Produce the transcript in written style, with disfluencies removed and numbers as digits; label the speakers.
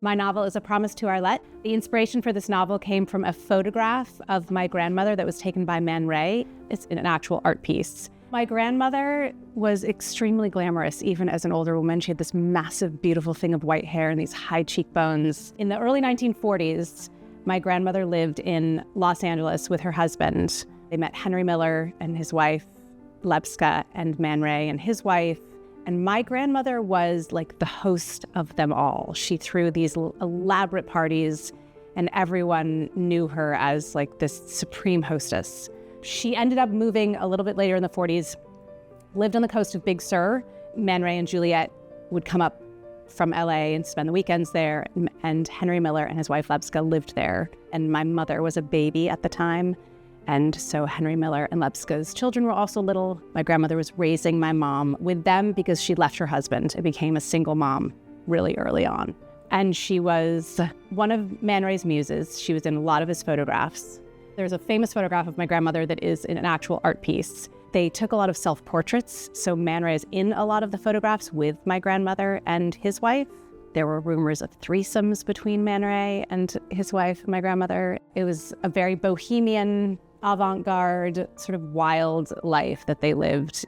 Speaker 1: My novel is A Promise to Arlette. The inspiration for this novel came from a photograph of my grandmother that was taken by Man Ray. It's an actual art piece. My grandmother was extremely glamorous, even as an older woman. She had this massive, beautiful thing of white hair and these high cheekbones. In the early 1940s, my grandmother lived in Los Angeles with her husband. They met Henry Miller and his wife, Lebska, and Man Ray and his wife. And my grandmother was like the host of them all. She threw these elaborate parties, and everyone knew her as like this supreme hostess. She ended up moving a little bit later in the 40s, lived on the coast of Big Sur. Man Ray and Juliet would come up from LA and spend the weekends there, and Henry Miller and his wife Lebska lived there. And my mother was a baby at the time. And so Henry Miller and Lebska's children were also little. My grandmother was raising my mom with them because she left her husband and became a single mom really early on. And she was one of Man Ray's muses. She was in a lot of his photographs. There's a famous photograph of my grandmother that is in an actual art piece. They took a lot of self-portraits, so Man Ray is in a lot of the photographs with my grandmother and his wife. There were rumors of threesomes between Man Ray and his wife, my grandmother. It was a very bohemian, avant-garde, sort of wild life that they lived.